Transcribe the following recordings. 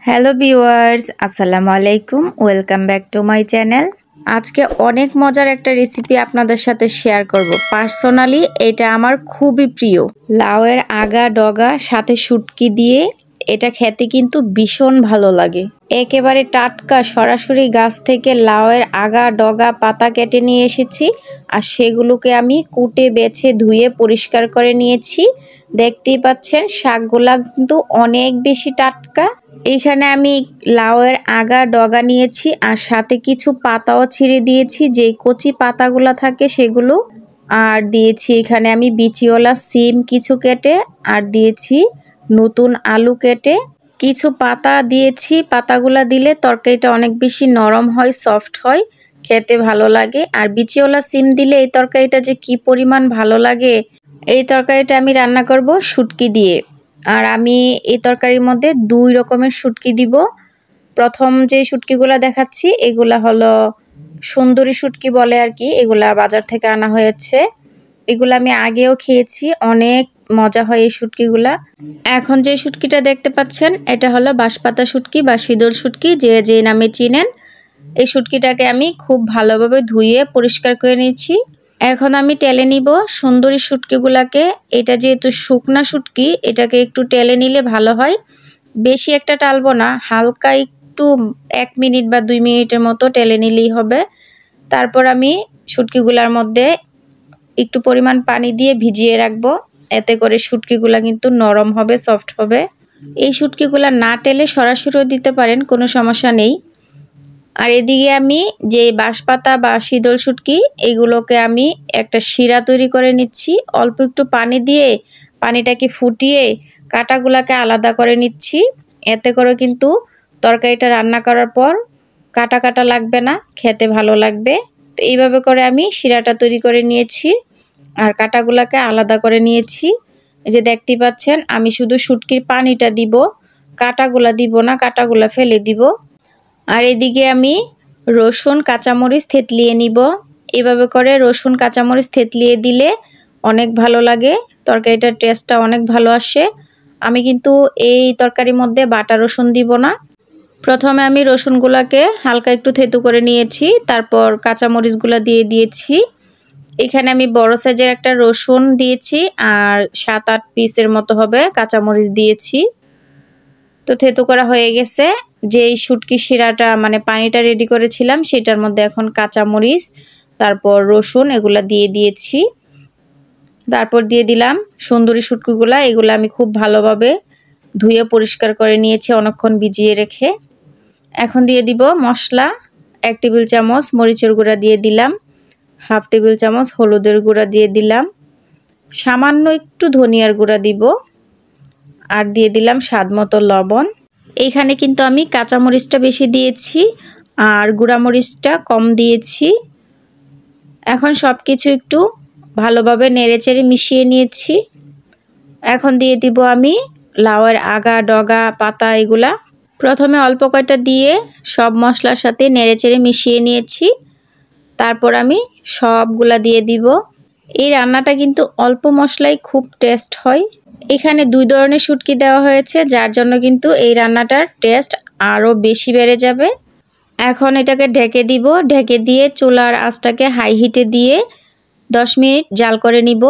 Hello viewers, আসসালামু আলাইকুম। Welcome back to my channel. আজকে অনেক মজার একটা রেসিপি আপনাদের সাথে শেয়ার করব। পার্সোনালি এটা আমার খুবই প্রিয়। লাউয়ের আগা ডগা সাথে শুটকি দিয়ে এটা খেতে কিন্তু ভীষণ ভালো লাগে। একেবারে টাটকা সরাসরি গাছ থেকে লাউয়ের আগা ডগা পাতা কেটে নিয়ে এসেছি, আর সেগুলোকে আমি কুটে বেছে ধুয়ে পরিষ্কার করে নিয়েছি। দেখতেই পাচ্ছেন শাকগুলা কিন্তু অনেক বেশি টাটকা। এখানে আমি লাউয়ের আগা ডগা নিয়েছি আর সাথে কিছু পাতাও ছিঁড়ে দিয়েছি, যেই কচি পাতাগুলা থাকে সেগুলো। আর দিয়েছি এখানে আমি বিচিওয়ালা সিম কিছু কেটে, আর দিয়েছি নতুন আলু কেটে। কিছু পাতা দিয়েছি, পাতাগুলা দিলে তরকারিটা অনেক বেশি নরম হয়, সফট হয়, খেতে ভালো লাগে। আর বিচিওয়ালা সিম দিলে এই তরকারিটা যে কি পরিমাণ ভালো লাগে। এই তরকারিটা আমি রান্না করব শুটকি দিয়ে। আর আমি এই তরকারির মধ্যে 2 রকমের শুটকি দিব। প্রথম যে শুটকিগুলা দেখাচ্ছি এগুলা হলো সুন্দরী শুটকি বলে আর কি, এগুলা বাজার থেকে আনা হয়েছে। এগুলা আমি আগেও খেয়েছি, অনেক মজা হয় এই শুটকিগুলা। এখন যে শুটকিটা দেখতে পাচ্ছেন এটা হলো বাঁশপাতা শুটকি বা শীতল শুটকি, যে নামে চিনেন। এই শুটকিটাকে আমি খুব ভালোভাবে ধুয়ে পরিষ্কার করে নিয়েছি। এখন আমি টেলে নিব সুন্দরী শুটকিগুলাকে। এটা যেহেতু শুকনা শুটকি, এটাকে একটু টেলে নিলে ভালো হয়। বেশি একটা টালবো না, হালকা একটু 1 মিনিট বা 2 মিনিটের মতো টেলে নিলেই হবে। তারপর আমি শুটকিগুলার মধ্যে একটু পরিমাণ পানি দিয়ে ভিজিয়ে রাখবো, এতে করে শুটকিগুলা কিন্তু নরম হবে, সফট হবে। এই শুটকিগুলা না টেলে সরাসরিও দিতে পারেন, কোনো সমস্যা নেই। আর এদিকে আমি যে বাঁশপাতা বা শীতল শুটকি, এগুলোকে আমি একটা শিরা তৈরি করে নিচ্ছি। অল্প একটু পানি দিয়ে পানিটাকে ফুটিয়ে কাঁটাগুলাকে আলাদা করে নিচ্ছি। এতে করে কিন্তু তরকারিটা রান্না করার পর কাটা কাটা লাগবে না, খেতে ভালো লাগবে। তো এইভাবে করে আমি শিরাটা তৈরি করে নিয়েছি আর কাঁটাগুলাকে আলাদা করে নিয়েছি। এই যে দেখতেই পাচ্ছেন, আমি শুধু শুটকির পানিটা দিব, কাঁটাগুলা দিব না, কাঁটাগুলা ফেলে দিব। আর এদিকে আমি রসুন কাঁচামরিচ থেতলিয়ে নিব। এভাবে করে রসুন কাঁচামরিচ থেতলিয়ে দিলে অনেক ভালো লাগে, তরকারিটার টেস্টটা অনেক ভালো আসে। আমি কিন্তু এই তরকারির মধ্যে বাটা রসুন দিব না। প্রথমে আমি রসুনগুলোকে হালকা একটু থেতু করে নিয়েছি, তারপর কাঁচামরিচগুলো দিয়ে দিয়েছি। এখানে আমি বড় সাইজের একটা রসুন দিয়েছি আর 7-8 পিসের মতো হবে কাঁচামরিচ দিয়েছি। তো থেতু করা হয়ে গেছে। যেই শুটকি শিরাটা মানে পানিটা রেডি করেছিলাম সেটার মধ্যে এখন কাঁচামরিচ তারপর রসুন এগুলা দিয়ে দিয়েছি। তারপর দিয়ে দিলাম সুন্দরী শুটকিগুলা। এগুলো আমি খুব ভালোভাবে ধুয়ে পরিষ্কার করে নিয়েছি অনেকক্ষণ ভিজিয়ে রেখে। এখন দিয়ে দিব মশলা। 1 টেবিল চামচ মরিচের গুঁড়া দিয়ে দিলাম, 1/2 টেবিল চামচ হলুদের গুঁড়া দিয়ে দিলাম, সামান্য একটু ধনিয়ার গুঁড়া দিব, আর দিয়ে দিলাম স্বাদ মতো লবণ। এইখানে কিন্তু আমি কাঁচামরিচটা বেশি দিয়েছি আর গুঁড়ামরিচটা কম দিয়েছি। এখন সব কিছু একটু ভালোভাবে নেড়েচেড়ে মিশিয়ে নিয়েছি। এখন দিয়ে দিব আমি লাউয়ের আগা ডগা পাতা এগুলা। প্রথমে অল্প কয়টা দিয়ে সব মশলার সাথে নেড়েচেড়ে মিশিয়ে নিয়েছি। তারপর আমি সবগুলা দিয়ে দিব। এই রান্নাটা কিন্তু অল্প মশলায় খুব টেস্ট হয়। এখানে 2 ধরনের শুটকি দেওয়া হয়েছে, যার জন্য কিন্তু এই রান্নাটার টেস্ট আরও বেশি বেড়ে যাবে। এখন এটাকে ঢেকে দিব। ঢেকে দিয়ে চুলার আঁচটাকে হাই হিটে দিয়ে 10 মিনিট জাল করে নিব।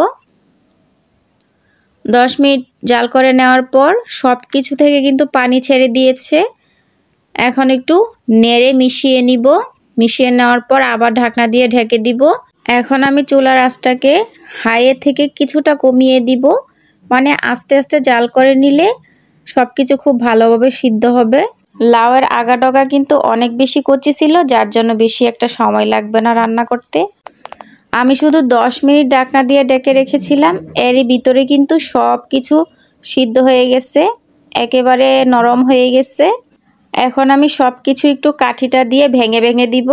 10 মিনিট জাল করে নেওয়ার পর সব কিছু থেকে কিন্তু পানি ছেড়ে দিয়েছে। এখন একটু নেড়ে মিশিয়ে নিব। মিশিয়ে নেওয়ার পর আবার ঢাকনা দিয়ে ঢেকে দিব। এখন আমি চুলার আঁচটাকে হাইয়ে থেকে কিছুটা কমিয়ে দিব, মানে আস্তে আস্তে জাল করে নিলে সব কিছু খুব ভালোভাবে সিদ্ধ হবে। লাউয়ের আগা ডগা কিন্তু অনেক বেশি কচি ছিল, যার জন্য বেশি একটা সময় লাগবে না রান্না করতে। আমি শুধু 10 মিনিট ঢাকনা দিয়ে ঢেকে রেখেছিলাম, এরই ভিতরে কিন্তু সব কিছু সিদ্ধ হয়ে গেছে, একেবারে নরম হয়ে গেছে। এখন আমি সব কিছু একটু কাঠিটা দিয়ে ভেঙে ভেঙে দিব।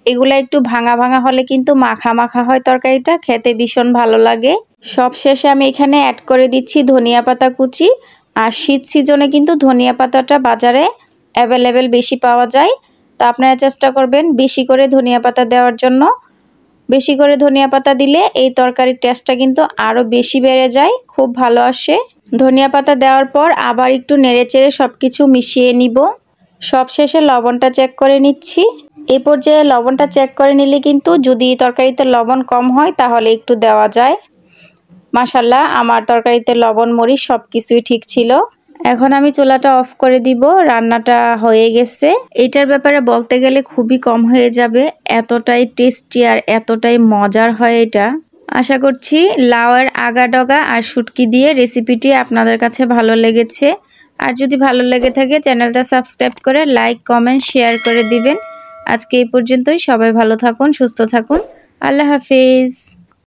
এগুলা একটু ভাঙা ভাঙা হলে কিন্তু মাখা মাখা হয়, তরকারিটা খেতে ভীষণ ভালো লাগে। সব শেষে আমি এখানে অ্যাড করে দিচ্ছি ধনিয়া পাতা কুচি। আর শীত সিজনে কিন্তু ধনিয়া পাতাটা বাজারে অ্যাভেলেবেল বেশি পাওয়া যায়, তো আপনারা চেষ্টা করবেন বেশি করে ধনিয়া পাতা দেওয়ার জন্য। বেশি করে ধনিয়া পাতা দিলে এই তরকারির টেস্টটা কিন্তু আরও বেশি বেড়ে যায়, খুব ভালো আসে। ধনিয়া পাতা দেওয়ার পর আবার একটু নেড়েচেড়ে সব কিছু মিশিয়ে নিব। সবশেষে লবণটা চেক করে নিচ্ছি। এই পর্যায়ে লবণটা চেক করে নিলে কিন্তু যদি তরকারিতে লবণ কম হয় তাহলে একটু দেওয়া যায়। মাশাআল্লাহ আমার তরকারিতে লবণ মরিচ সব কিছুই ঠিক ছিল। এখন আমি চুলাটা অফ করে দিব। রান্নাটা হয়ে গেছে। এটার ব্যাপারে বলতে গেলে খুবই কম হয়ে যাবে, এতটাই টেস্টি আর এতটাই মজার হয় এটা। আশা করছি লাউয়ের আগা ডগা আর শুটকি দিয়ে রেসিপিটি আপনাদের কাছে ভালো লেগেছে। আর যদি ভালো লেগে থাকে চ্যানেলটা সাবস্ক্রাইব করে লাইক কমেন্ট শেয়ার করে দিবেন। আজকে এই পর্যন্তই। সবাই ভালো থাকুন, সুস্থ থাকুন। আল্লাহ হাফেজ।